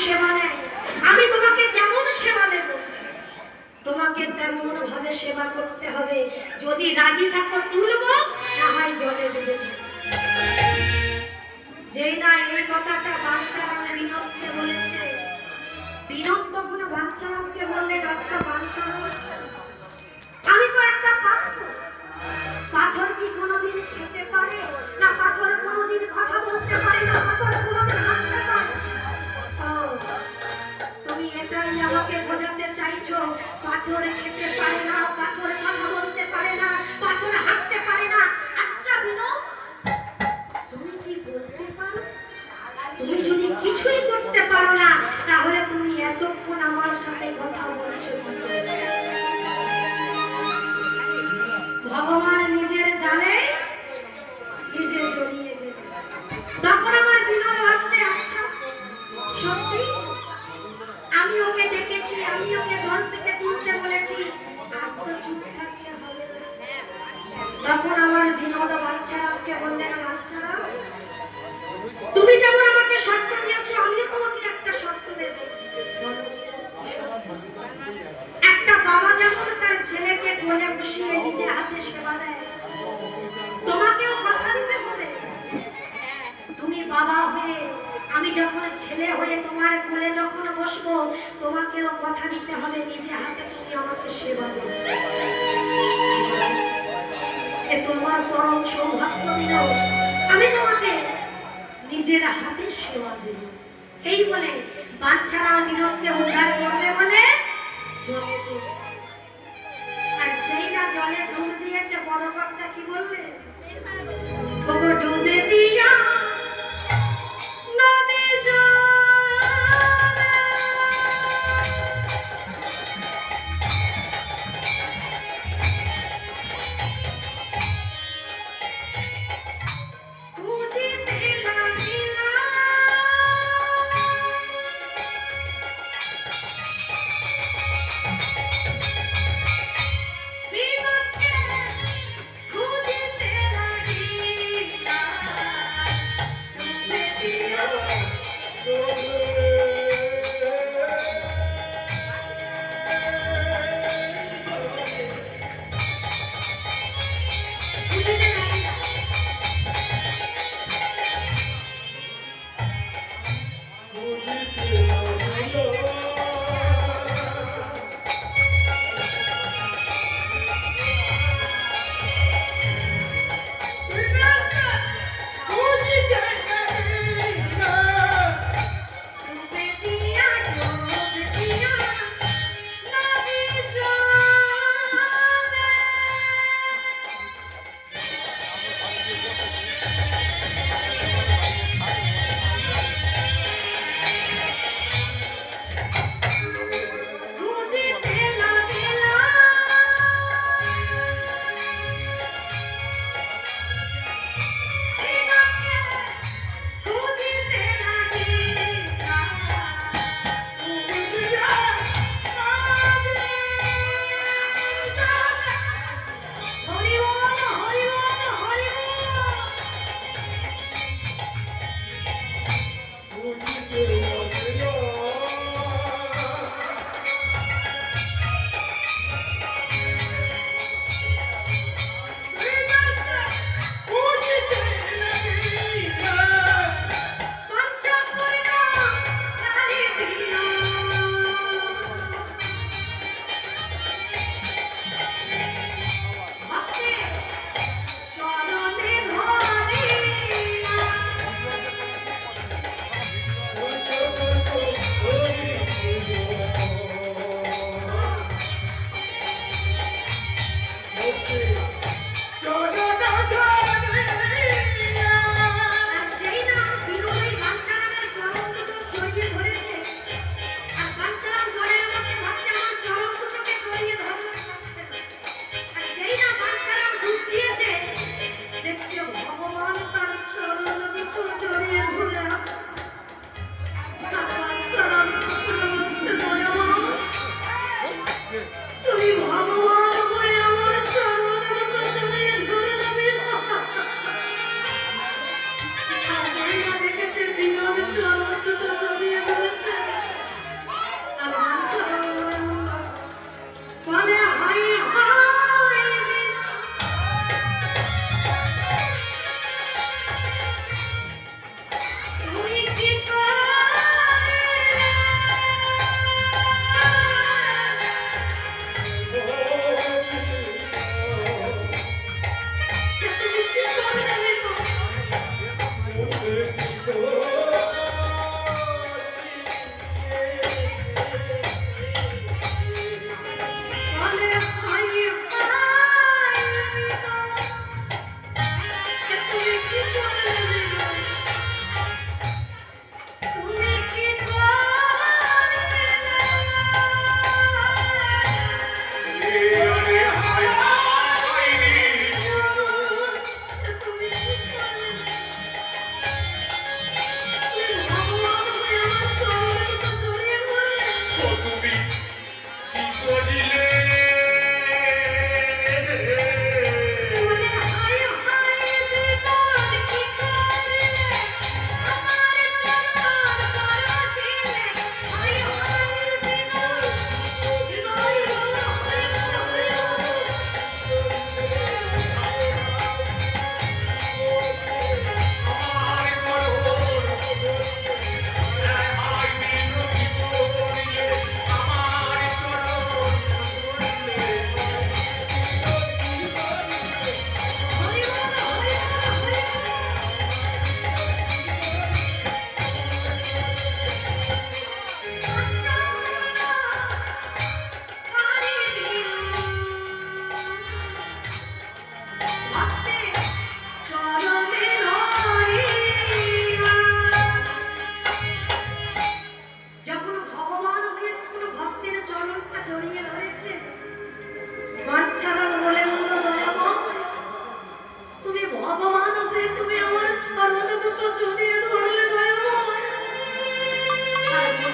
সেবা নেয়। আমি তোমাকে যেমন সেবা দেব তোমাকে তেমন ভাবে সেবা করতে হবে। যদি রাজি থাকো তুলবো, না হয় জলে ডুবে দেব। যেই না এই কথাটা বাঞ্ছারাম বিনোদকে বলেছে, বিনোদ তখন বাঞ্ছারামকে বললে, আচ্ছা বাঞ্ছারাম, আমি তো একটা পাথর, পাথর কি কোনোদিন খেতে পারে না? পাথর কোনোদিন কথা বলতে পারে না? পাথর কোনোদিন হাঁটতে পারে? তুমি এটাই আমাকে বোঝাতে চাইছো? পাথর খেতে পারে না, পাথর কথা বলতে পারে না, পাথর হাঁটতে পারে না। আচ্ছা বিনোদ, তুমি কি বলতে পারো? তুমি যদি কিছুই করতে পারো না, তাহলে তুমি এতক্ষণ আমার সাথে কথা বলছো। ভগবান নিজের জালে নিজে জড়িয়ে দেবে। তখন আমার বিনোদ ভাবছে, আচ্ছা সত্যি আমি ওকে দেখেছি, আমি ওকে জল থেকে তুলতে বলেছি, আর তো চুপ থাকতে হবে না। তখন আমার বিনোদ বাঞ্ছারামকে বললেন, বাঞ্ছারাম, তুমি যেমন আমাকে শর্ত দিয়েছো, আমিও তোমাকে একটা শর্ত দেব। একটা বাবা যেমন তার ছেলেকে কোলে বসিয়ে নিজে হাতে সেবা দেয়, তোমাকেও কথা দিতে হবে। তুমি বাবা হয়ে, আমি যখন ছেলে হয়ে তোমার কোলে যখন বসবো, তোমাকেও কথা দিতে হবে নিজে হাতে তুমি আমাকে সেবা দেবে। এ তোমার পরম সৌভাগ্য বিনোদ, আমি তোমাকে নিজের হাতে সেবা দেব। এই বলে বাচ্চারা বিনোদকে উদ্ধার করবে বলে জলে ডুব। আর যেই না জলে ডুব দিয়েছে, বড় কর্তা কি বলবে? ওগো ডুবে দিয়া নদী জলে খুঁজিতে লাগিলা বিনোদকে, খুঁজিতে লাগিলা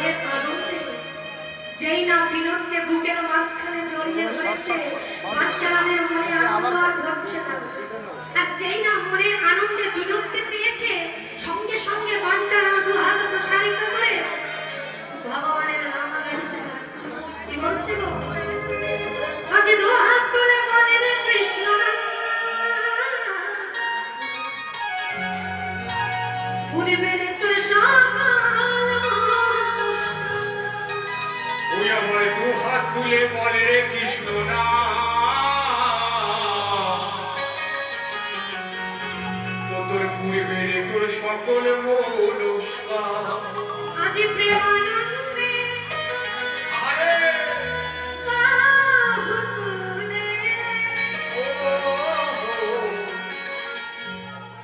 মনের আনন্দে যেই না বিনোদকে বুকের মাঝখানে জড়িয়ে ধরেছে, বাচ্চাদের মনে আনন্দ আর ঘটছে না। আর যেই না মনের আনন্দে বিনোদকে পেয়েছে, সঙ্গে সঙ্গে বাচ্চারা দু হাত প্রসারিত করে ভগবানের নাম গাইতে লাগছে। কি বলছে গো? আজ দু হাত তুলে বলে রে কৃষ্ণ নাম, উড়বে রে তোর সকাল মন। ওই আমার দু হাত তুলে বলে রে কৃষ্ণ নাম, তো তোর পুরবে রে তোর সকল মনস্কার। আজ প্রেমানন্দে আরে বাহু তুলে ও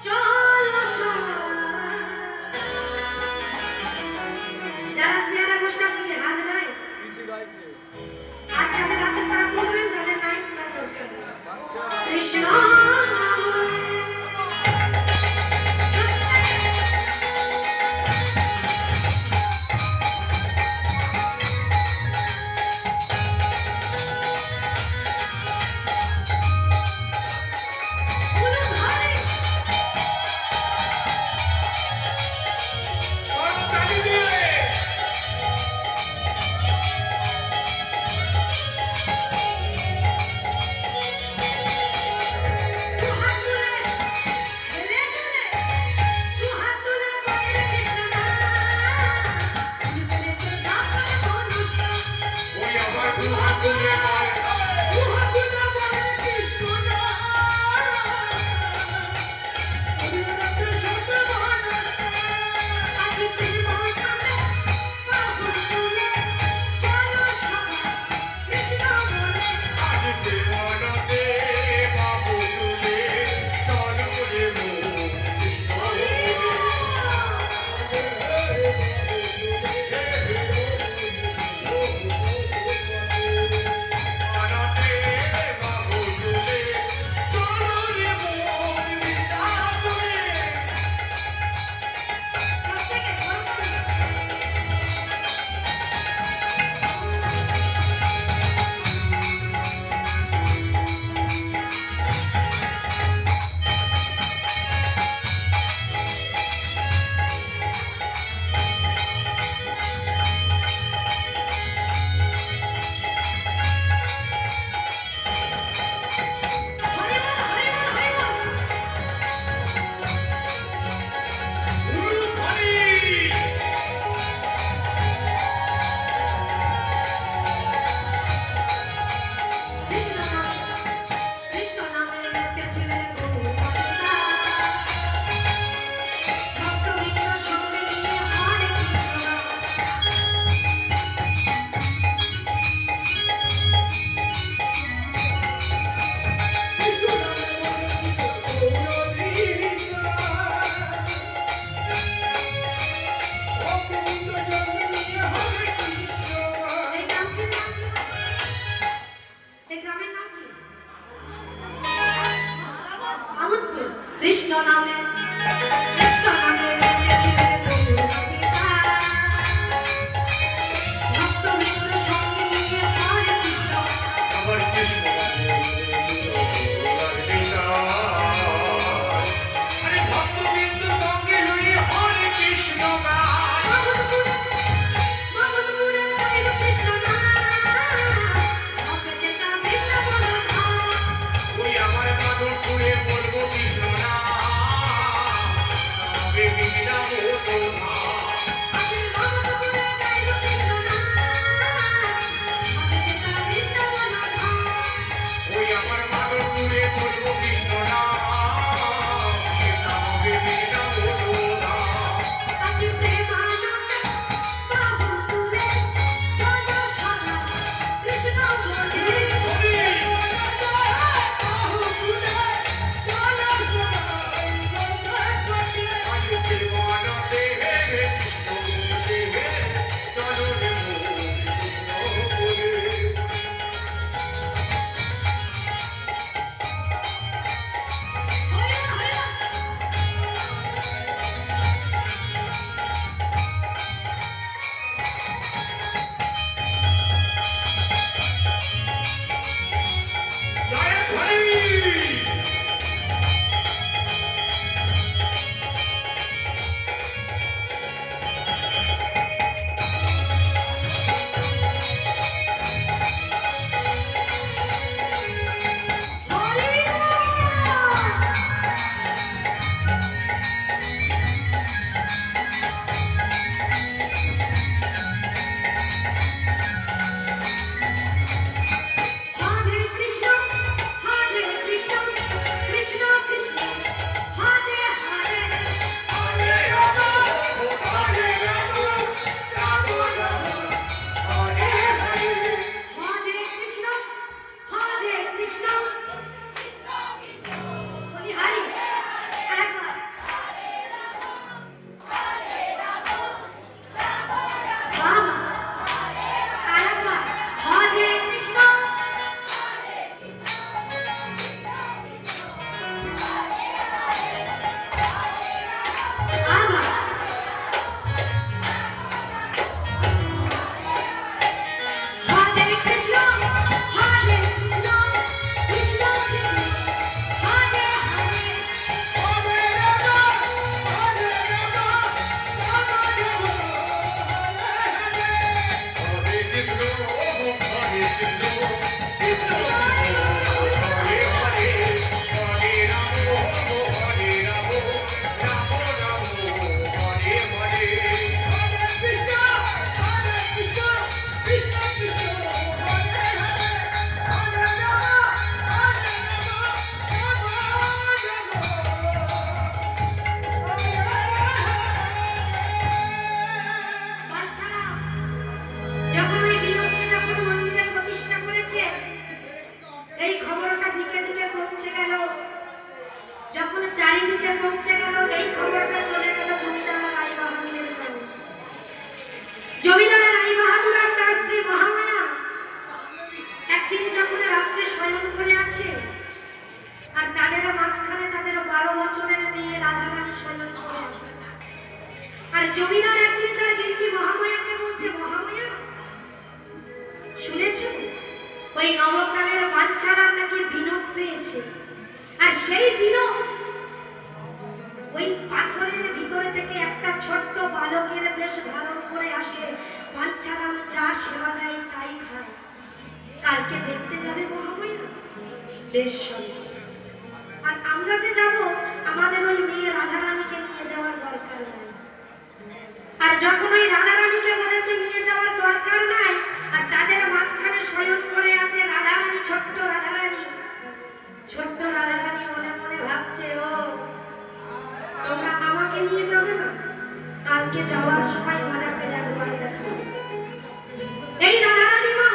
চলো সবাই। যারা চেয়ারে বসে আপনি কি হাত দেয়? আর যাদের আছে তারা বলবেন, যাদের নাই তার দরকার নেই। কৃষ্ণ বলে কোনো ঘরে করতালি দিয়ে দু হাত তুলে হেলে দুলে, দু হাত তুলে বলে রে কৃষ্ণ নাম, উড়বে রে তোর সকল মনস্কার। ওই আমার দু হাত তুলে বলে দু হাত তুলে বলে রে কৃষ্ণ নাম, উড়বে রে তোর সকল মনস্কার। আজ প্রেমানন্দে বাহু তুলে চলো সবাই, কৃষ্ণ বলে আজ প্রেমানন্দে বাবু তুলে চলো রে মো কৃষ্ণ বলে। নবগ্রামের বাঞ্ছারাম নাকি বিনোদ পেয়েছে, আর সেই বিনোদ ওই পাথরের ভিতরে থেকে একটা ছোট্ট বালকের বেশ ধারণ করে আসে। বাঞ্ছারাম যা সেবা দেয় তাই খায়। কালকে দেখতে যাবে মহামায়া, বেশ চলো। আর আমরা যে যাব, আমাদের ওই মেয়ে রাধারানীকে নিয়ে যাওয়ার দরকার নাই। আর যখন ওই রাধারানীকে বলেছে নিয়ে যাওয়ার দরকার নাই, আর তাদের মাঝখানে শয়ন করে আছে রাধারানী, ছোট্ট রাধারানী। ছোট্ট রাধারানী মনে মনে ভাবছে, ও তোমরা আমাকে নিয়ে যাবে না? কালকে যাওয়ার সময় মজা পেলে একবার দেখাবো। এই রাধারানী মা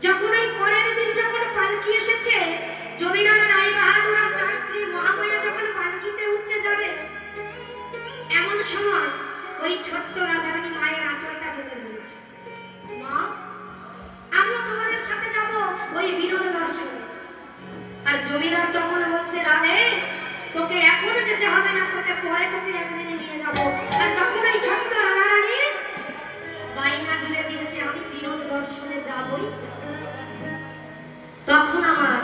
যখন এই পরের দিন যখন পালকি এসেছে, জমিদার রায় বাহাদুর আর তার স্ত্রী মহামায়া যখন পালকিতে উঠতে যাবে, এমন সময় ওই ছোট্ট রাধারানী মায়ের আঁচলটা চেপে ধরেছে। মা, আমিও তোমাদের সাথে যাব ওই বিনোদ দর্শনে। আর জমিদার তখন বলছে, রাধে তোকে এখন যেতে হবে না, তোকে পরে তোকে একদিন নিয়ে যাব। আর তখন ওই ছোট্ট রাধারানী বাইনা ঝুলে দিয়েছে, আমি বিনোদ দর্শনে যাবই। তখন আমার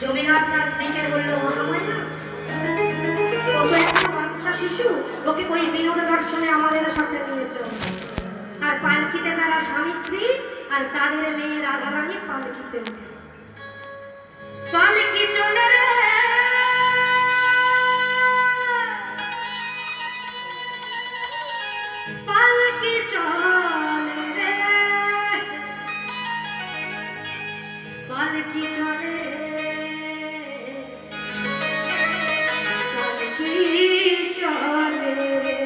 জমিদার তার স্ত্রীকে বলল, মহামায়া ও তো একটা বাচ্চা শিশু, ওকে ওই বিনোদ দর্শনে আমাদের সাথে নিয়ে চল। আর পালকিতে তারা স্বামী স্ত্রী আর তাদের মেয়ে রাধারানী পালকিতে উঠেছে। পালকি চলে রে, পালকি চলে রে, পালকি চলে, পালকি চলে রে।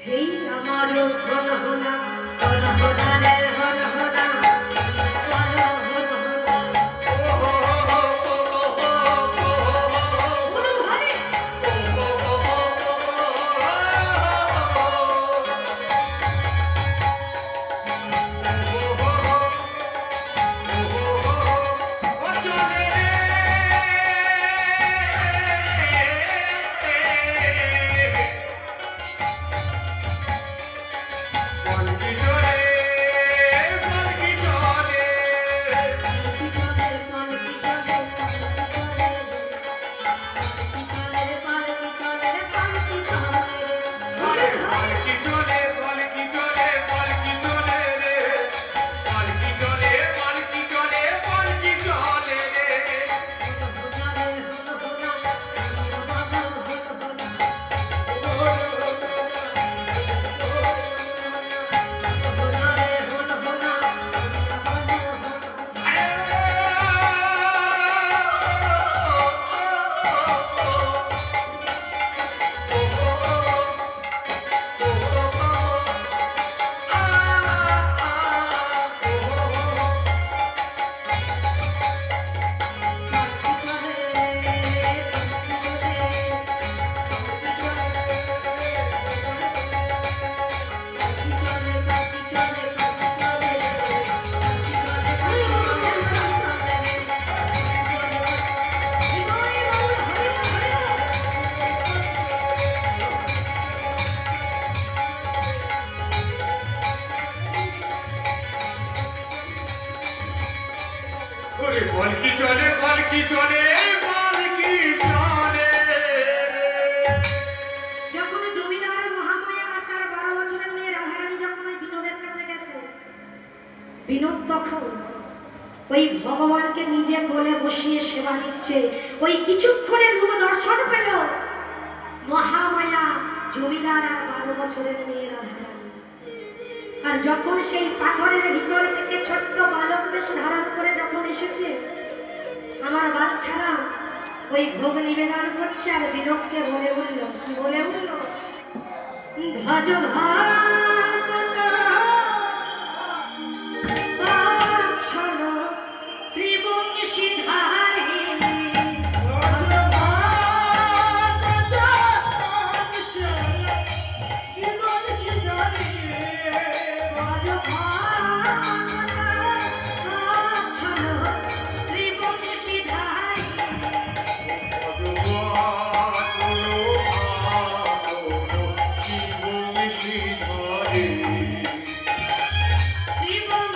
হেই আমার হন হনা, হন হনা রে, হন হনা, হন হন হনা। বলো ভাই, পালকি চলে, পালকি চলে, পালকি চলে রে, পালকি চলে রে। বলো ভাই, পালকি চলে, পালকি চলে, পালকি চলে। যখন জমিদার মহামায়া আর তার 12 বছরের মেয়ে রাধারানী যখন ওই বিনোদের কাছে গেছে, বিনোদ তখন ওই ভগবানকে নিজে কোলে বসিয়ে সেবা দিচ্ছে। ওই কিছুক্ষণের রূপ দর্শন পেল মহামায়া, জমিদার আর 12 বছরের মেয়ে রাধারানী। আর যখন সেই পাথরের ভিতর থেকে ছোট্ট বালক বেশ ধারণ করে যখন এসেছে, আমার বাচ্চারা ওই ভোগ নিবেদন করছে। আর বিনোদকে বলে উঠল, কি বলে উঠল, ভজ ভাগবত বৎসল শ্রী বংশীধারী, ভজ ভাগবত বৎসল শ্রী বংশীধারী, ভজ ভাগবত বৎসল শ্রী বংশীধারী। ভগবান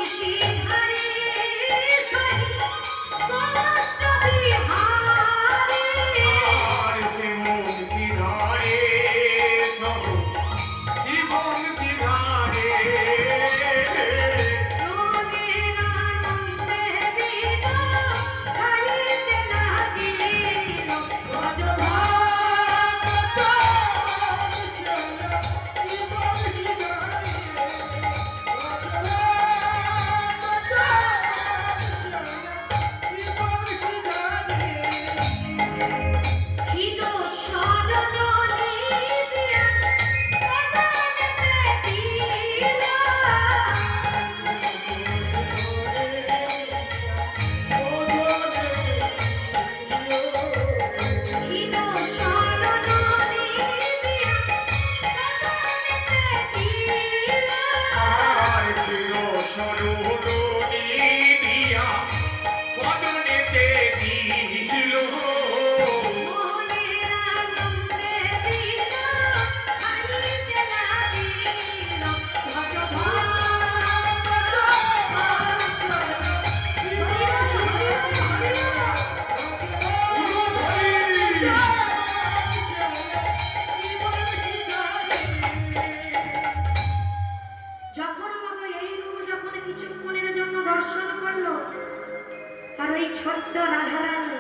রাধারানী,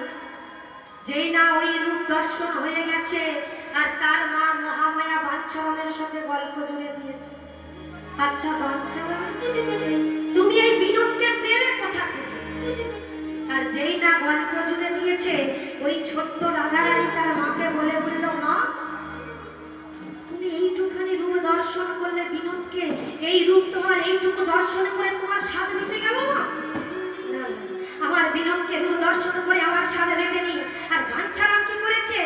যেই না ওই রূপ দর্শন হয়ে গেছে আর তার মা মহামায়া বাঞ্ছারামের সাথে গল্প জুড়ে দিয়েছে। আচ্ছা বাঞ্ছারাম, তুমি এই বিনোদকে পেলে কোথা থেকে? আর যেই না গল্প জুড়ে দিয়েছে, ওই ছোট্ট রাধারানী তার মাকে বলে বলল, মা তুমি এইটুখানি রূপ দর্শন করলে বিনোদকে, এই রূপ তোমার এইটুকু দর্শন করে তোমার স্বাদ মিটে গেল না? না, আমার বিনোদকে রূপ দর্শন করে আমার স্বাদ মেটেনি। আর বাঞ্ছারাম কি করেছে?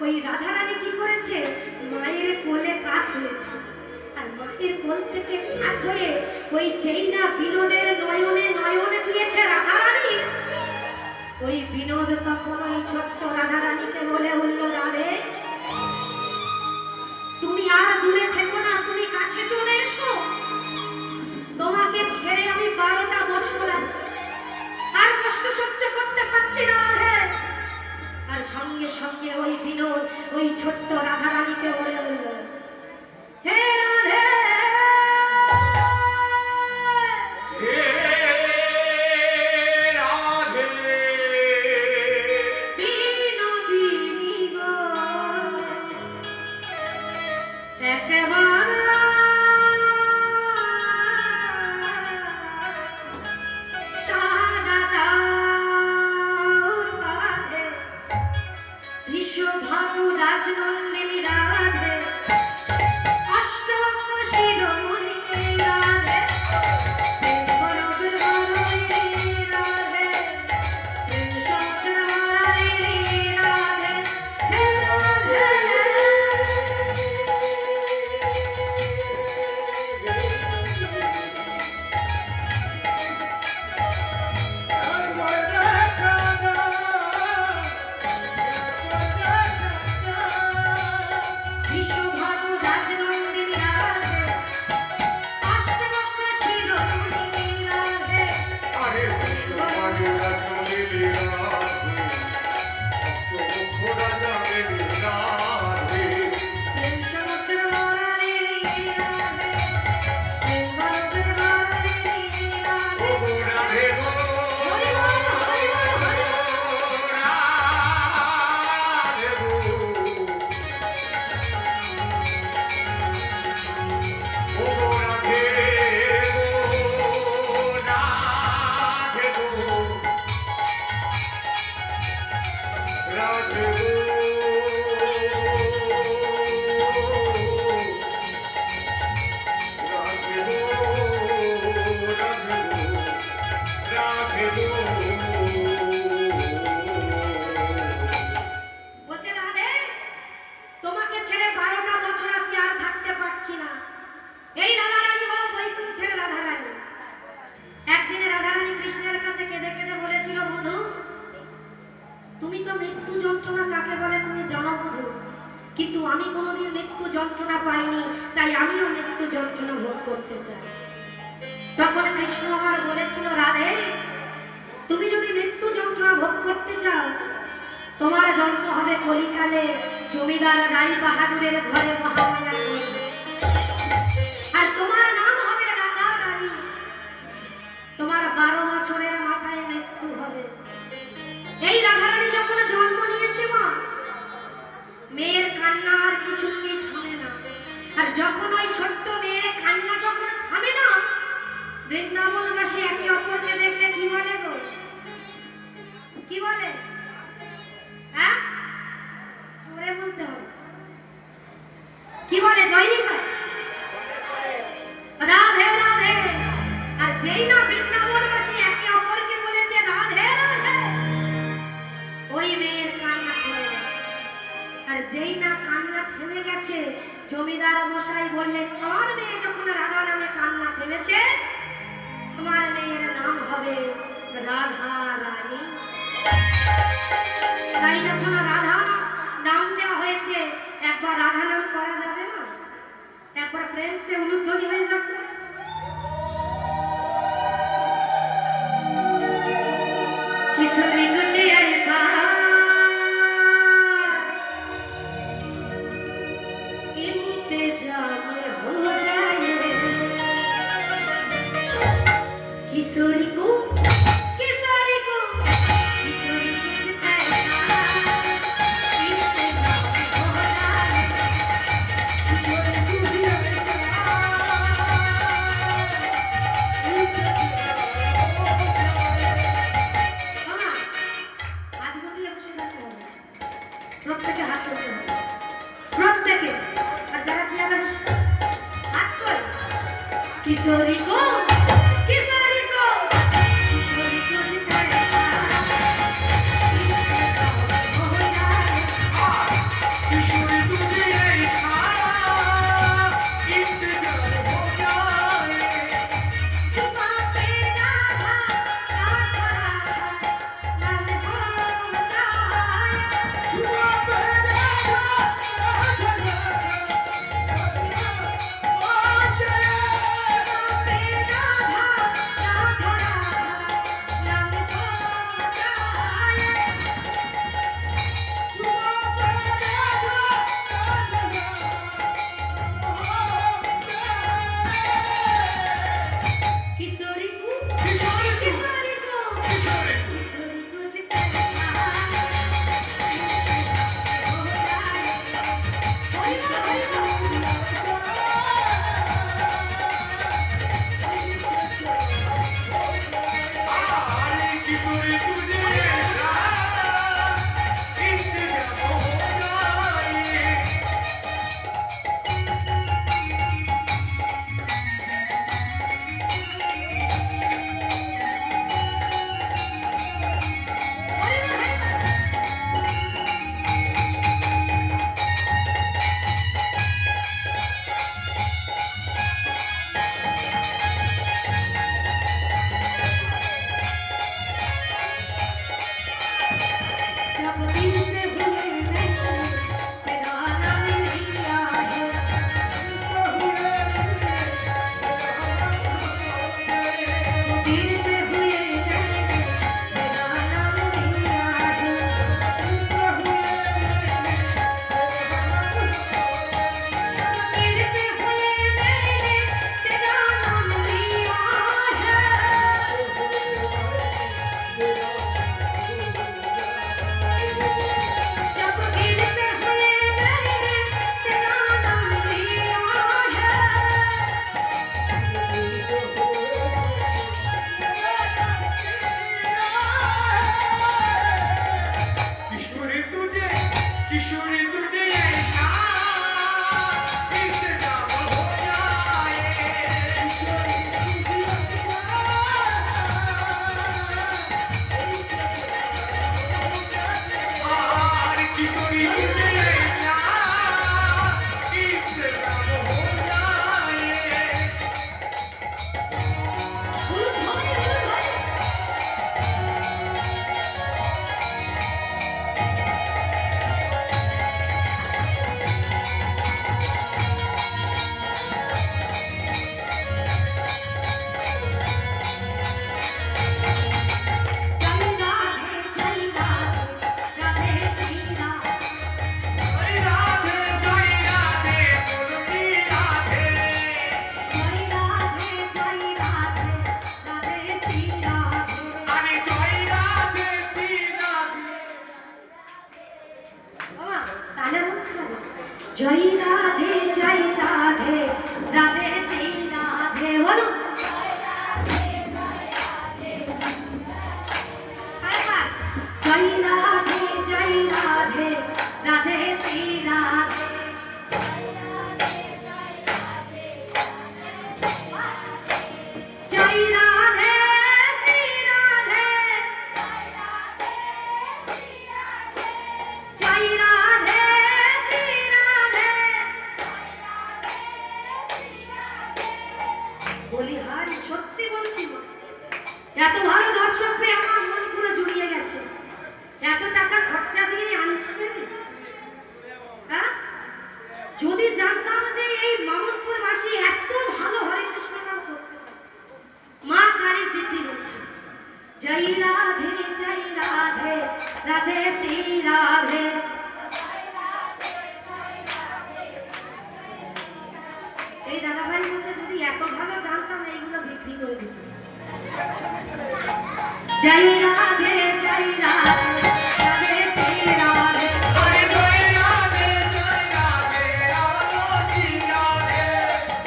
ওই রাধারানী কি করেছে? মায়ের কোলে কাঠ হয়েছে, আর মায়ের কোল থেকে কাঠ হয়ে ওই যেই না বিনোদের নয়নে নয়নে দিয়েছে রাধারানী, ওই বিনোদ তখন ওই ছোট্ট রাধারানীকে বলে বলল, রাধে তুমি আর দূরে থেকো না, তুমি কাছে চলে এসো। তোমাকে ছেড়ে আমি 12টা বছর আছি, আর কষ্ট সহ্য করতে পারছি না রাধে। আর সঙ্গে সঙ্গে ওই বিনোদ ওই ছোট্ট রাধারানীকে বলে বলল, হে রাধে, হে রাধে, বিনোদিনী গো, একবার সাদা দাও রাধে, বিশ্বভানু রাজনন্দিনী রাধে, অষ্টবক্র শিরোমণি রাধে, প্রেমরগরবরণী রাধে, প্রেমচক্রবরণী রাধে, হে রাধে। বিশ্বভানু রাজনন্দিনী রাধে, অষ্টবক্র শিরোমণি রাধে, আরে বিশ্বভানু রাজনন্দিনী রাধে, অষ্টবক্ষ রাজনন্দিনী রাধে, প্রেমচক্রবরণী রাধে, প্রেমরগরবরণী রাধে। ও রাধে গো, হরি বল, হরি বল, হরি বল। রাধে গো, ও রাধে গো, রাধে গো, রাধে গো, রাধে গো, রাধে গো, রাধে গো। বলছে, রাধে তোমাকে ছেড়ে 12টা বছর আছি, আর থাকতে পারছি না। এই রাধারানী হলো বৈকুণ্ঠের রাধারানী। একদিনে রাধারানী কৃষ্ণের কাছে কেঁদে কেঁদে বলেছিল, মধু তুমি তো মৃত্যু যন্ত্রণা কাকে বলে তুমি জানো মধু, কিন্তু আমি কোনোদিন মৃত্যু যন্ত্রণা পাইনি, তাই আমিও মৃত্যু যন্ত্রণা ভোগ করতে চাই। তখন কৃষ্ণ আমার বলেছিল, রাধে তুমি যদি মৃত্যু যন্ত্রণা ভোগ করতে চাও, তোমার জন্ম হবে কলিকালে জমিদার রাই বাহাদুরের ঘরে মহামায়ার ঘরে। আর তোমার নাম হবে রাধা রানী। তোমার 12 বছরের মাথায় মৃত্যু হবে। এই রাধারানী যখন জন্ম নিয়েছে মা, মেয়ের কান্না আর কিছুতেই থামে না। আর যখন ওই ছোট্ট মেয়ের কান্না যখন থামে না, বৃন্দাবনবাসী একে অপরকে দেখলে কি বলে গো? কি বলে? হ্যাঁ, জোরে বলতে হবে। কি বলে? জয়নি কয়, রাধে রাধে। আর যেই না বৃন্দাবনবাসী একে অপরকে বলেছে রাধে রাধে, ওই মেয়ের কান্না থেমে গেছে। আর যেই না কান্না থেমে গেছে, জমিদার মশাই বললেন, আমার মেয়ে যখন রাধা নামে কান্না থেমেছে, আমার মেয়ের নাম হবে রাধা রানী। তাই যখন রাধা নাম দেওয়া হয়েছে, একবার রাধা নাম করা যাবে না? একবার প্রেম সে উলুধ্বনি হয়ে যাবে। किशोरी कुछ ऐसा इंतजाम हो जाए, किशोरी को किशोरी को किशोरी को किशोरी को जिताया हो जाए किशोरी तुझे इशारा इंतजार हो जाए छुपा के राधा राधा मन को जाए छुआ पे राधा राधा किशोरी को किशोरी को किशोरी को किशोरी को किशोरी को जिताया हो जाए होई आले किशोरी तुझे इशारा इंतजार हो जाए जब दिल से हुए मैं तेरा नाम लिया है तो हुए दिल से हुए मैं तेरा नाम लिया है तो हुए दिल से हुए मैंने तेरा नाम लिया है जब दिल से हुए मैंने तेरा नाम लिया है किशोरी तुझे इशारा इंतजार हो जाए आले किशोरी तुझे इशारा इंतजार हो जाए जय राधे राधे सीता जय राधे बोलती राधे जय राधे राधे सीता अरे जय राधे ती राधे বাবা তাহলে বলতে হবে জয় রাধে রাধে শ্রী রাধে বলো আরেকবার জয় রাধে রাধে শ্রী রাধে জয় রাধে শ্রী রাধে জয় রাধে শ্রী রাধে বলি হার সত্যি বলছি গো। এত ভালো দর্শক পেয়ে আমার মন পুরো জুড়িয়ে গেছে এত টাকা খরচা দিয়ে আনতে পেরে হ্যাঁ যদি জানতাম যে এই মামুদপুরবাসী এত ভালো হরে কৃষ্ণ নাম করতে পারে। মা কালী বৃদ্ধি করছে জয় রাধে রাধে শ্রী রাধে এই দাদাভাই বলছে যদি এত ভালো জানতাম এইগুলো বিক্রি করে দিতাম জয় রাধে রাধে শ্রী রাধে अरे जय राधे बोलती राधे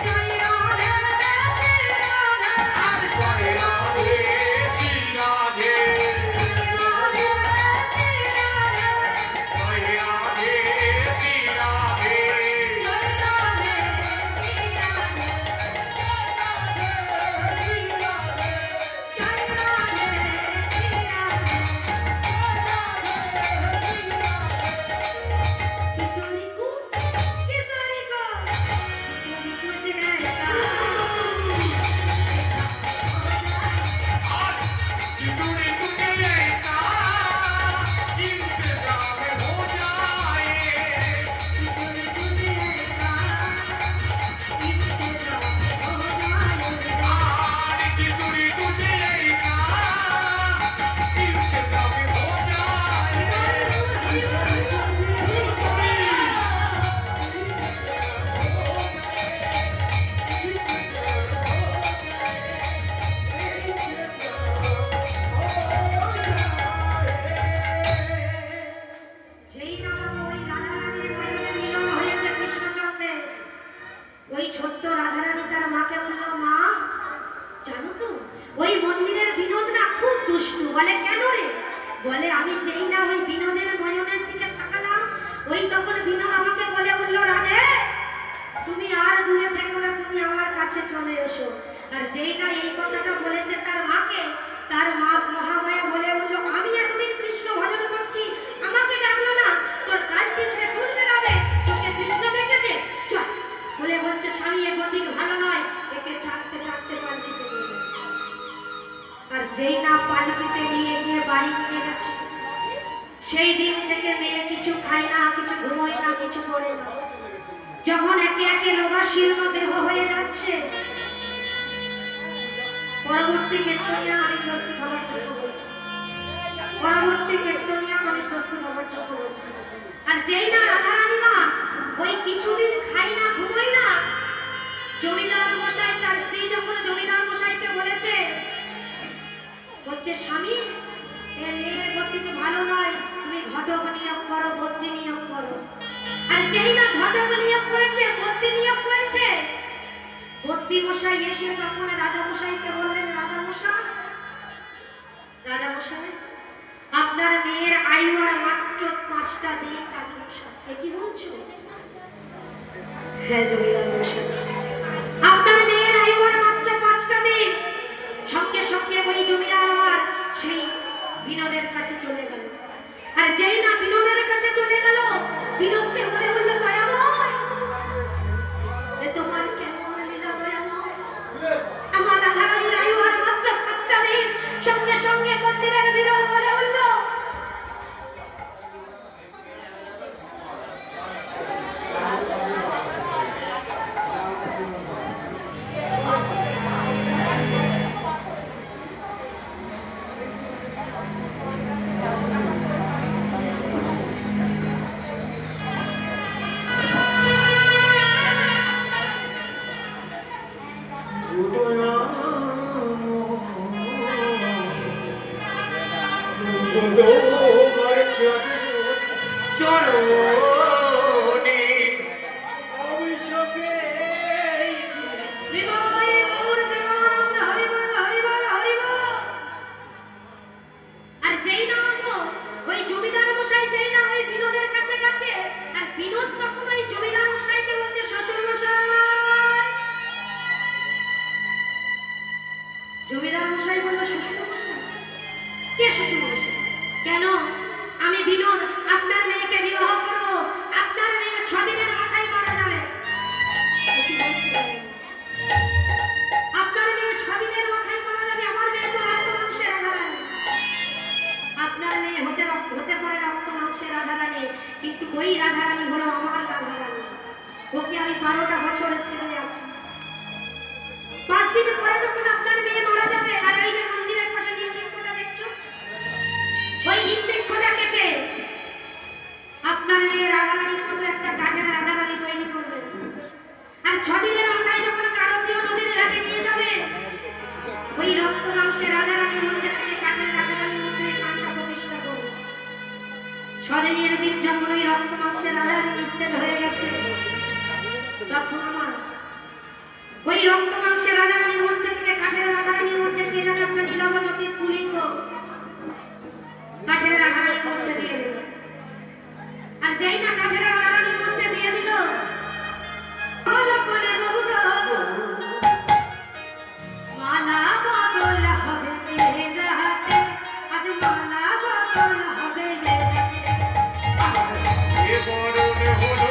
জয় রাধে শ্রী রাধে अरे जय राधे ती राधे ছোট্ট রাধারানী তার মাকে বলল, মা জানো তো ওই মন্দিরের বিনোদ না খুব দুষ্টু। বলে কেন রে? বলে আমি যেই না ওই বিনোদের নয়নের দিকে তাকালাম, ওই তখন বিনোদ আমাকে বলে উঠলো, রাধে তুমি আর দূরে থেকো না, তুমি আমার কাছে চলে এসো। আর যেই না এই কথাটা বলেছে তার মাকে, তার মা মহামায়া বলে উঠলো, আমি এতদিন কৃষ্ণ ভজন করছি, আমাকে ডাকলো না, তোর কাল দিনে দুধ বেরাবে, তোকে কৃষ্ণ দেখেছে, চল। বলে বলছে, স্বামী এ গতি ভালো নয়, একে থাকতে থাকতে পাল্টিতে নিয়ে গেছে। আর যেই না পাল্টিতে নিয়ে গিয়ে বাড়ি নিয়ে গেছে, সেই দিন থেকে মেয়ে কিছু খায় না, কিছু ঘুমোয় না, কিছু করে না। যখন একে একে লোভাশীর্ণ দেহ হয়ে যাচ্ছে, পরবর্তী কীর্তনিয়া অনেক প্রস্তুত হওয়ার জন্য বলছে, পরবর্তী কীর্তনিয়া অনেক প্রস্তুত হওয়ার জন্য বলছে। আর যেই না রাধারানী মা ওই কিছুদিন খাই না ঘুমোই না, জমিদার মশাই তার স্ত্রী যখন জমিদার মশাইকে বলেছে, বলছে স্বামী এ মেয়ের গতিকে ভালো নয়, তুমি ঘটক নিয়োগ করো, বদ্যি নিয়োগ করো। আর যেই না ঘটক নিয়োগ করেছে, বদ্যি নিয়োগ করেছে, বদ্যি মশাই এসে তখন রাজা মশাইকে বললেন, রাজা মশাই আপনার মেয়ের আয়ু আর মাত্র 5টা দিন। রাজা মশাই এ কি বলছো? হ্যাঁ জমিদার মশাই, আপনার মেয়ের আয়ু আর মাত্র 5টা দিন। সঙ্গে সঙ্গে ওই জমিদার আমার সেই বিনোদের কাছে চলে গেল। আর যেই না বিনোদের কাছে চলে গেল, বিনোদকে বলে বলল, দয়াময় এ তোমার কেমন লীলা দয়াময়, আমার রাধারানীর আয়ু আর মাত্র 5টা দিন। সঙ্গে সঙ্গে মন্দিরের বিনোদ বলে বলল, তোমার চরণে অভিষেকে বিনয় মোর বিমান হরি বল হরি বল হরি বল। আর যেই না ওই জমিদার মশাই যেই না ওই বিনোদের কাছে গেছে, আর বিনোদ তখন ওই জমিদার মশাইকে বলছে, শ্বশুর মশাই। জমিদার মশাই বলল, শ্বশুর মশাই? কে শ্বশুর মশাই? কেন? আমি বিনোদ আপনার মেয়েকে বিবাহ করব, আপনার মেয়ে 6 দিনের মাথায় মারা যাবে। আপনার মেয়ে 6 দিনের মাথায় মারা যাবে, আমার মেয়ে তো রক্ত মাংসের রাধারানী। আপনার মেয়ে হতে পারে রক্ত মাংসের রাধারানী, কিন্তু ওই রাধারানী হলো আমার রাধারানী। ওকে আমি 12টা বছরে ছেড়ে আছি। 5 দিন পরে যখন আপনার মেয়ে মারা যাবে, আর এই যে মন্দিরের পাশে নীল বৃক্ষটা দেখছো, ওই নীল বৃক্ষটা কেটে আপনার মেয়ে রাধারানীর মতো একটা কাঠের রাধারানী তৈরি করবে। আর 6 দিনের মাথায় যখন কারতীয় নদীর ঘাটে নিয়ে যাবে, ওই রক্ত মাংসের রাধারানীর মধ্যে থেকে কাঠের রাধারানীর মধ্যে কাঁটা প্রতিষ্ঠা করবে। 6 দিনের দিন যখন ওই রক্ত মাংসের রাধারানী নিস্তেজ হয়ে গেছে, তখন আমার ওই রক্ত মাংসের রাধারানীর মধ্যে থেকে কাঠের রাধারানীর মধ্যে কে জানে একটা নীলমজ্যোতি স্ফুলিঙ্গ কাঠের রাধারানীর মধ্যে দিয়ে দিল। আর যেই না কাঠের রাধারানীর মধ্যে দিয়ে দিল, মালা বদল হবে রাতে, আজ মালা বদল হবে এ বরণ হলো বলবো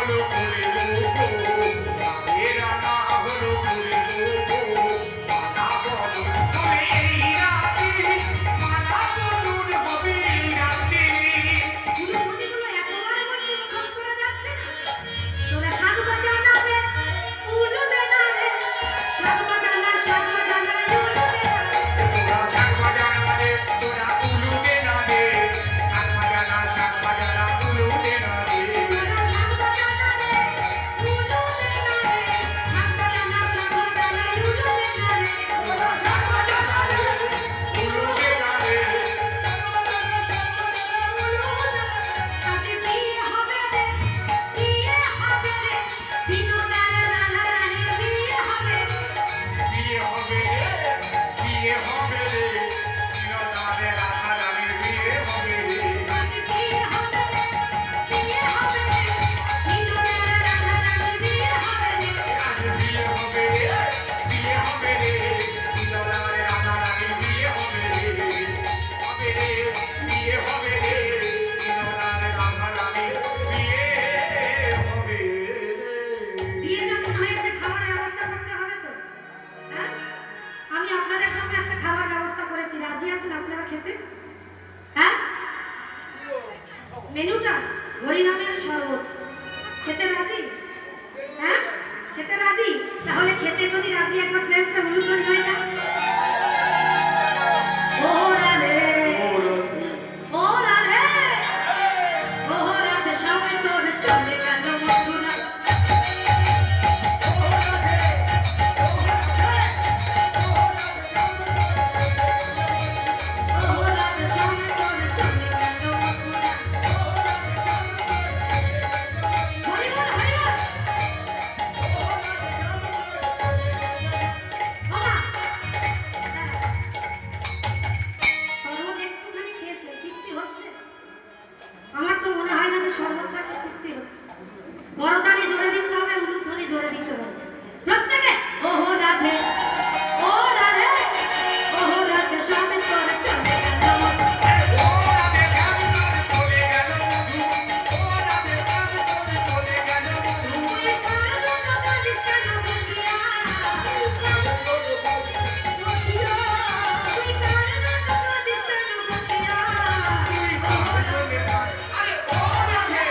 হলো করে গো রাধে রানা হলো করে গো মালা বদল হবে এই রাতে মালা বদল হবে এই রাতে ফুলমণিগুলো একেবারে বলছি মুখস্থ করে যাচ্ছে না। তোরা সাধু বাজানা রে, উলু দে না রে, সাধু বাজানা, উলু দে না রে। তোরা শাক বাজানা রে তোরা উলু দে না রে শাক বাজানা উলু দে না রে তোরা সাধু বাজানা রে, উলু দে না রে, সাধু বাজানা, উলু দে না রে। তোরা শাক বাজানা রে উলু দে না রে আজকে বিয়ে হবে রে, বিয়ে হবে রে, বিনোদার রাধা রানীর বিয়ে হবে। বিয়ে হবে রে বিয়ে হবে রে বিনোদারে রাধা রানীর বিয়ে হবে রে আজকে বিয়ে হবে রে, বিয়ে হবে রে, বিনোদার রাধা রানীর বিয়ে হবে রে। আজ বিয়ে হবে রে বিয়ে হবে রে বিনোদারে রাধা রানীর বিয়ে হবে রে হবে রে বিয়ে হবে রে বিনোদারে রাধা রানীর বিয়ে হবে রে বিয়ে যখন হয়েছে খাবারের ব্যবস্থা করতে হবে তো, হ্যাঁ? আমি আপনাদের জন্য একটা খাবার ব্যবস্থা করেছি, রাজি আছেন আপনারা খেতে? হ্যাঁ, মেনুটা হরিনামের শরবত, খেতে রাজি? হ্যাঁ, খেতে রাজি? তাহলে খেতে যদি রাজি একবার প্লেটে উলুধ্বনি হয়ে যায়। ও রাধে, ও রাধে, ও রাধে, সবাই তোর চলে গেল মথুরা। ও রাধে, সবাই তোর চলে গেল মথুরা। হরি বল, হরি বল। বাবা, শরবত একটুখানি খেয়েছে, তৃপ্তি হচ্ছে? আমার তো মনে হয় না যে শরবতটা খেয়ে তৃপ্তি হচ্ছে। বড়তালি জোরে দিতে হবে, উলুধ্বনি জোরে দিতে হবে। প্রত্যেকে ওহো রাধে, ও রাধে, ওহো রাধে, সবাই তোর চলে গেল মথুরা। ওরাতে গান চলে গেল মধু ওরাতে গান চলে গেল মধু তুই কার জন্য কাঁদিস কেন বসিয়া? বসিয়া, তুই কার জন্য কাঁদিস কেন বসিয়া? তুই কার সঙ্গে আরে ওরাতে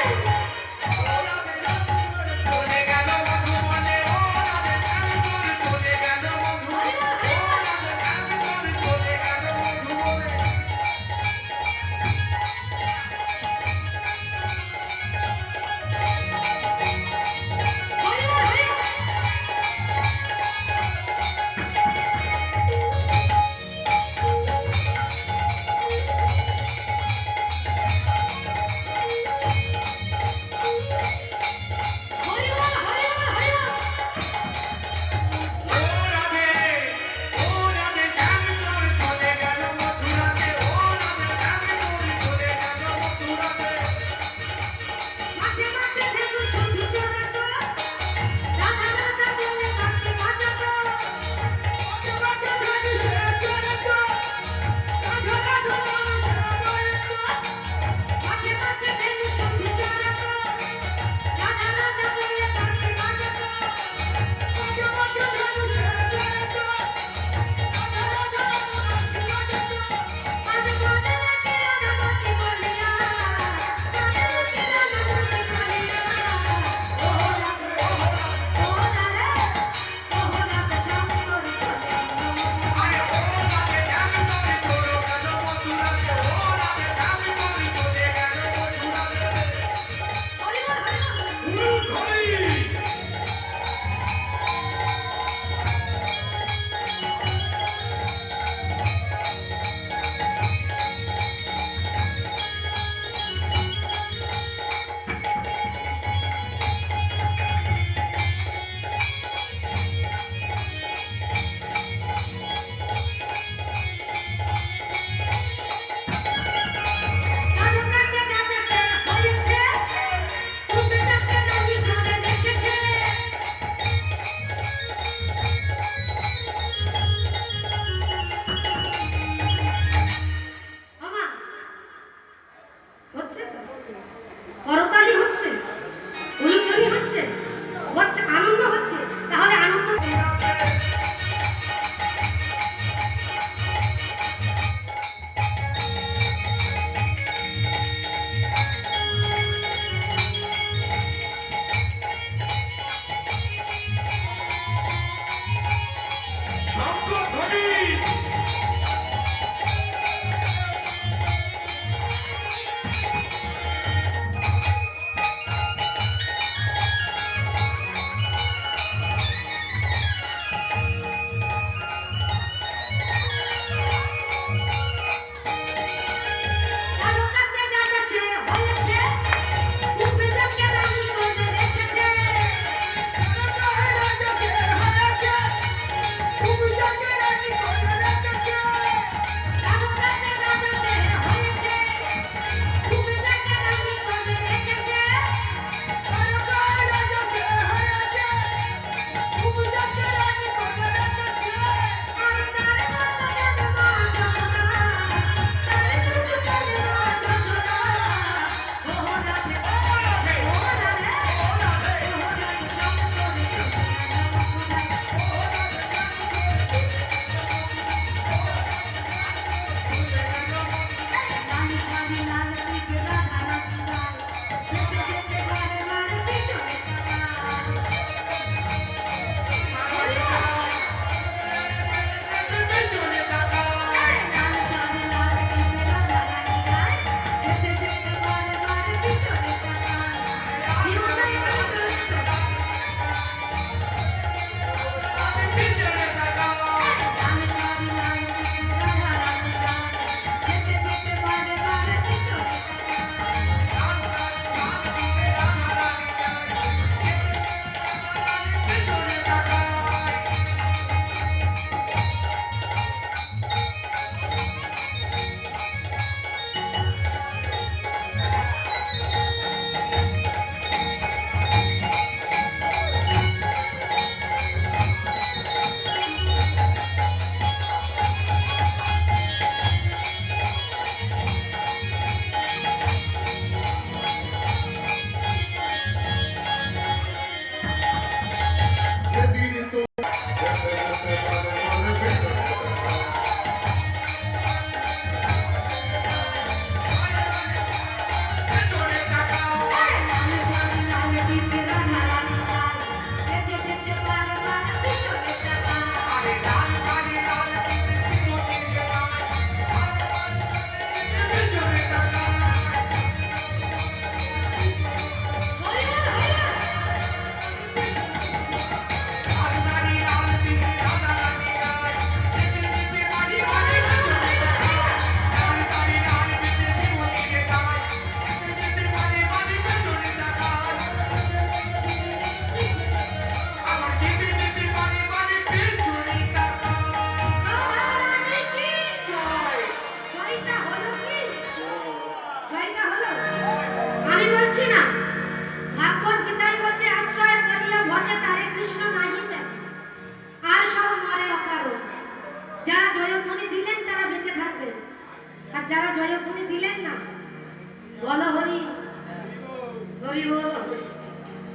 হবে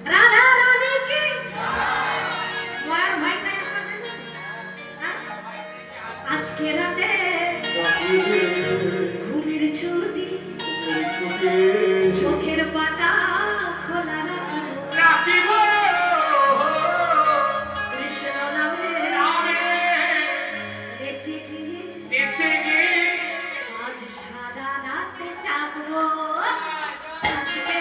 রাধা রানী কি মায়ের ভাইটা আমার দেখেছে হ্যাঁ? আজকে রাতে ঘুমের ছুটি চোখের পাতা খোলা রাখিব কৃষ্ণ নামে বেঁচে গিয়ে আজ সারা রাতে জাগবো আজকে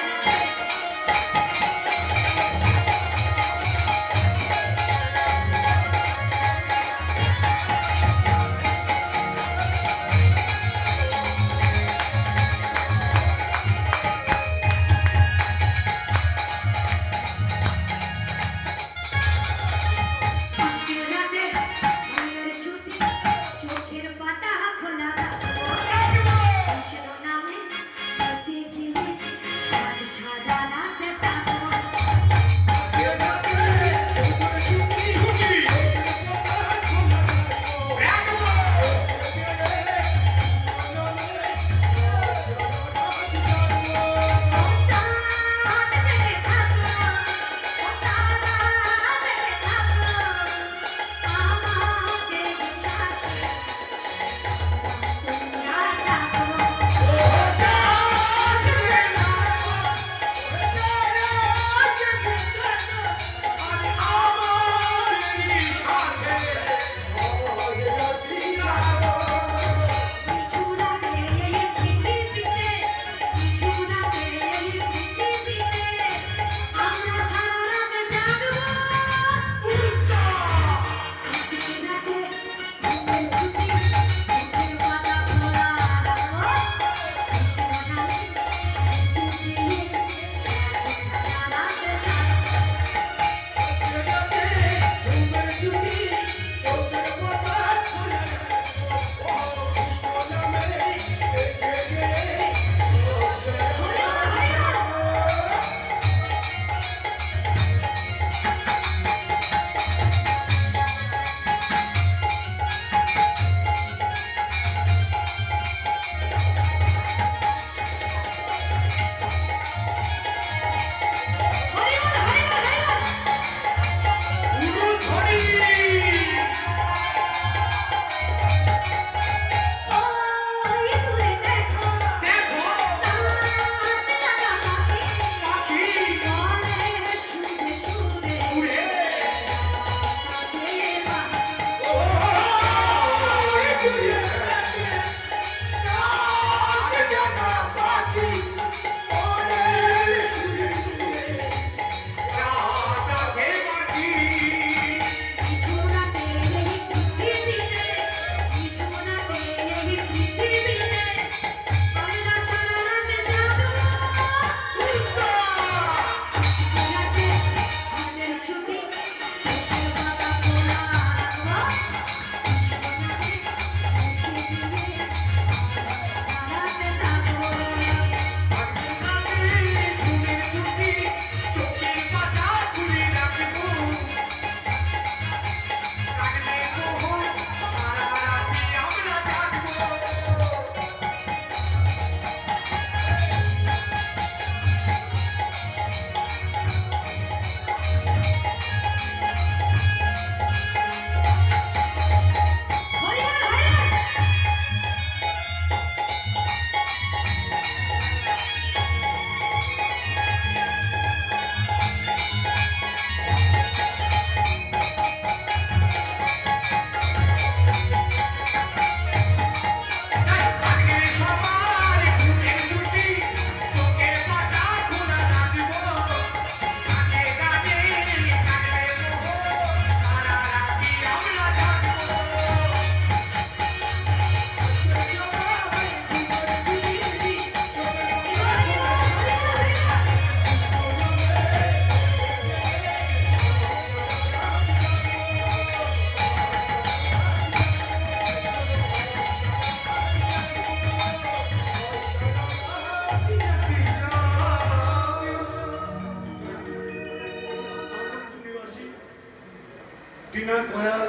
টিনা কয়াল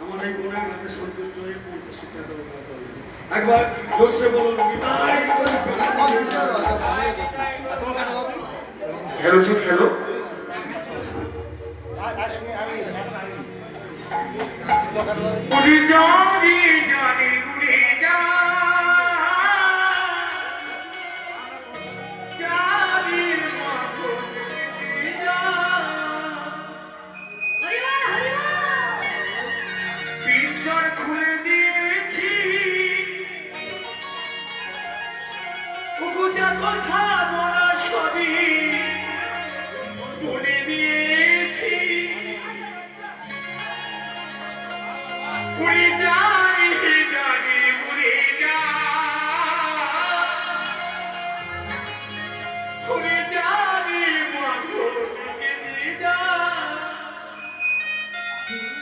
আমার এই গুণের কাছে সন্তুষ্ট হয়ে 50 টাকা একবার জোরসে বলুন নিতাই খেলছে খেলো। উড়ে যা রে জানে উড়ে যা, চাঁদের মতো উড়ে যা। হরিবল হরিবল পিঞ্জর খুলে দিয়েছি, ওগো যা কথা বলা সবই বলে দিয়েছি। উড়ে যা রে জানে উড়ে যা, উড়ে যা রে মাগো উড়ে যা।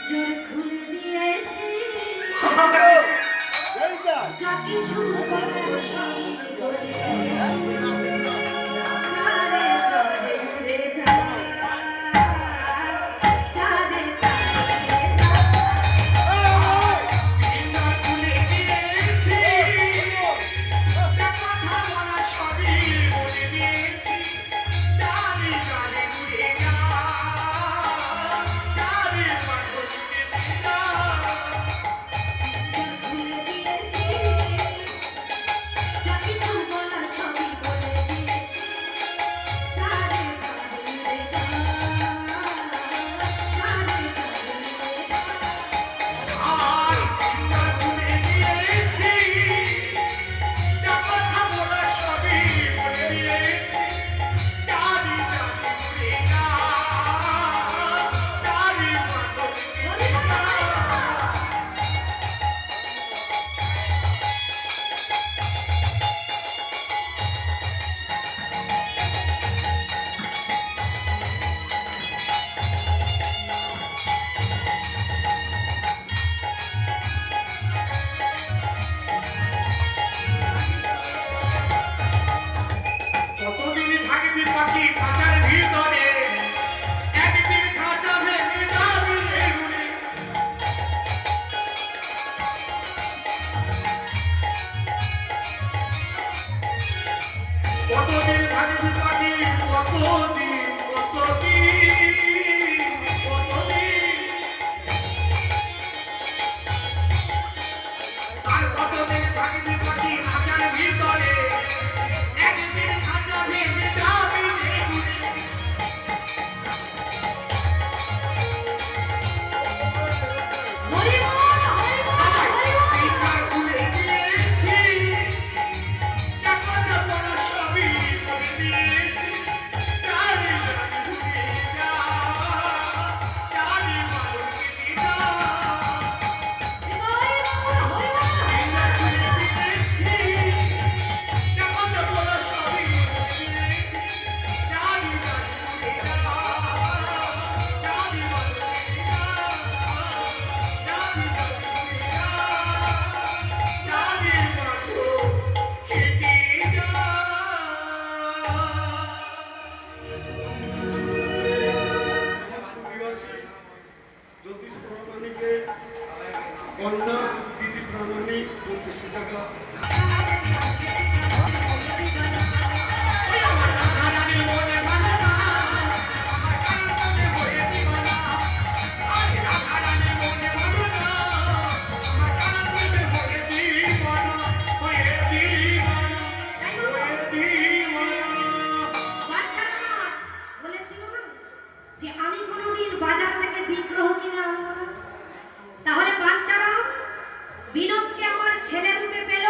জোর খুলে দিয়েছি যা কিছু করবো সবই করে দিয়েছি। চাঁদে চাঁদে উড়ে যা, চাঁদে চাঁদে উড়ে যা। পিঞ্জর খুলে দিয়েছি, যা কথা বলা সবই বলে দিয়েছি। যা রে জানে উড়ে যা, যা রে মাগো উড়ে যা। জোর খুলে দিয়েছি যা কিছু বলার সবই বলে দিয়েছি। চাঁদে চাঁদে উড়ে যা, চাঁদে চাঁদে উড়ে যা। আর পিঞ্জর খুলে দিয়েছি, যা কথা বলা সবই বলে দিয়েছি। যা রে জানে উড়ে যা, যা রে মাগো উড়ে যা। কতদিন থাকবি পাখি খাঁচার ভিতরে, একদিন খাঁচা ভেঙে যাবি এগুলি। কতদিন থাকবি পাখি, কতদিন কতদিন কতদিন, আর কতদিন থাকবি পাখি খাঁচার ভিতরে, একদিন খাঁচা ভেঙে যাবি এগুলি। হরিবল হরিবল হরিবল পিঞ্জর খুলে দিয়েছি, যা কথা বলা সবই বলে দিয়েছি। যা রে জানে উড়ে যা, যা রে মাগো উড়ে যা। হরিবল হরিবল পিঞ্জর খুলে দিয়েছি, যা কথা বলা সবই বলে দিয়েছি। যা রে জানে উড়ে যা, যা রে মাগো উড়ে যা, যা রে জানে উড়ে যা, যা রে মাগো খেটে যা। জ্যোতিষ প্রামাণিকে কন্যা দিদি প্রামাণিক 50 টাকা। ওই আমার রাধারানী মনে ভালো না, আমার কাননে হয়ে দিবানা। আরে রাধারানী মনে ভালো না, আমার কাননে হয়ে দিবানা, হয়ে দিবানা, হয়ে দিবানা। বাচ্চা বলেছিল না যে আমি কোনোদিন বাজার থেকে বিগ্রহ কিনে আনবো না। তাহলে বাচ্চারা বিনোদকে আমার ছেলে রূপে পেল,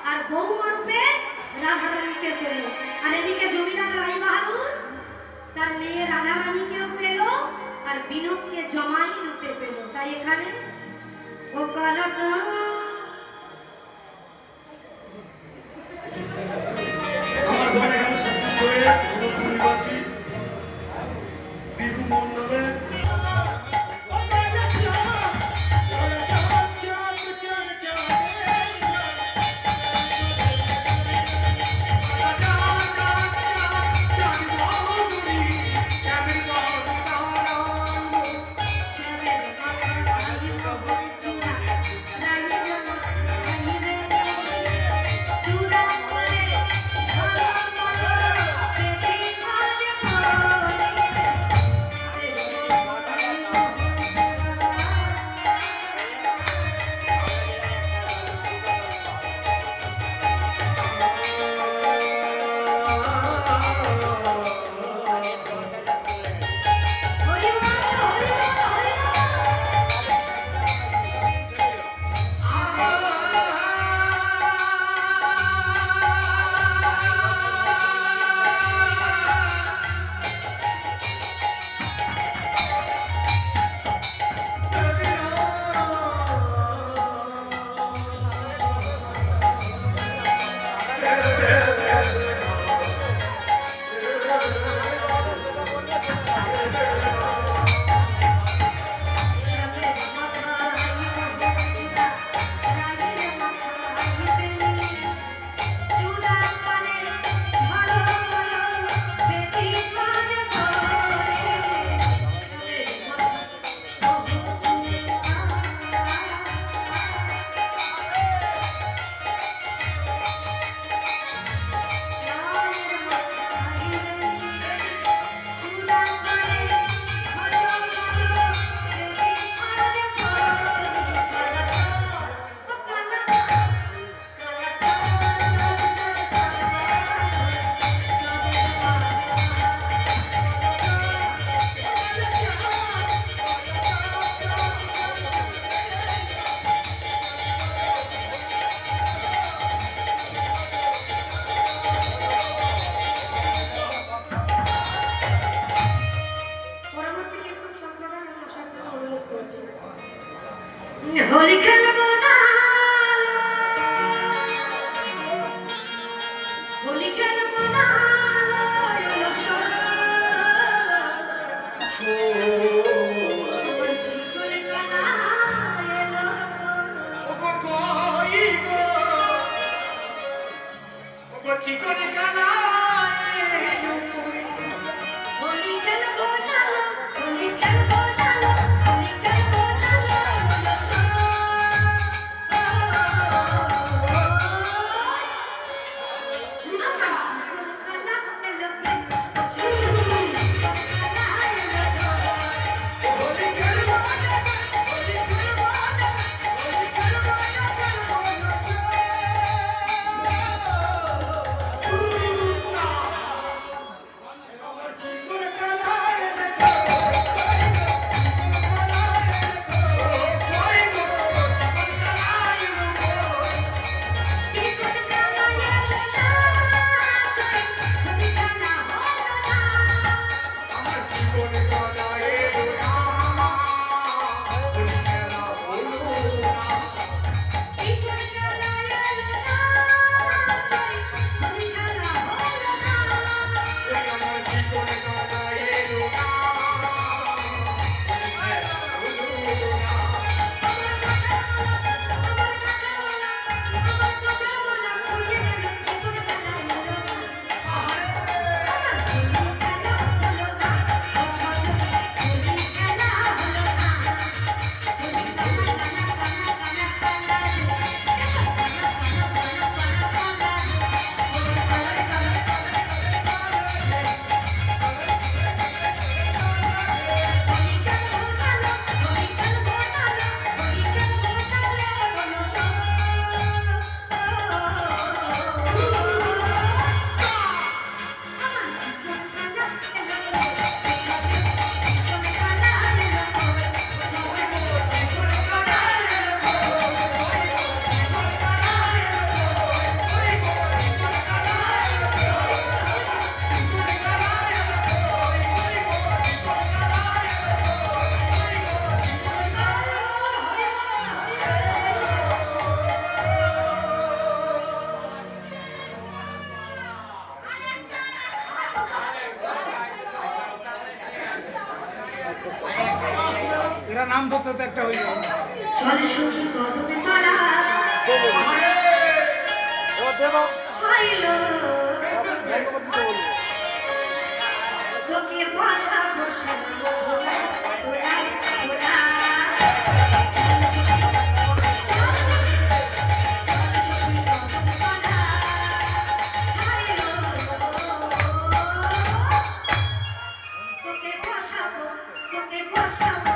আর বৌমা রূপে রাধারানীকে পেল। আর এদিকে জমিদার রাই বাহাদুর তার মেয়ে রাধারানীকেও পেল, আর বিনোদকে জমাই রূপে পেল। তাই এখানে ও কালাচাঁদ আমার ঘরে এখানে সন্তুষ্ট হয়ে নতুন নিবাসী দীপু মণ্ডলে ছেলের কথা ভাবিব চূড়া, রানী হোলি খেলবো না হোলি খেলবো না ওগো কই গো ওগো চিকনি কানায় হোলি খেলবো না হোলি খেলবো না হোলি খেলবো না হোলি খেলবো না হোলি খেলবো না হোলি খেলবো না আমার চিকনি কানায় কই গো চিকনি কানায় আমার জীবনে কানায় না হোলি খেলা হলো না ওই আমার জীবনে কানায় না হোলি খেলা হলো না এরা নাম ধরতে তো একটা হয়ে যাবে চল সখী কদমে তলা হইলো তোকে বসা বসা ভোলা ভোলা ভোলা তোকে বসাবো তোকে বসাবো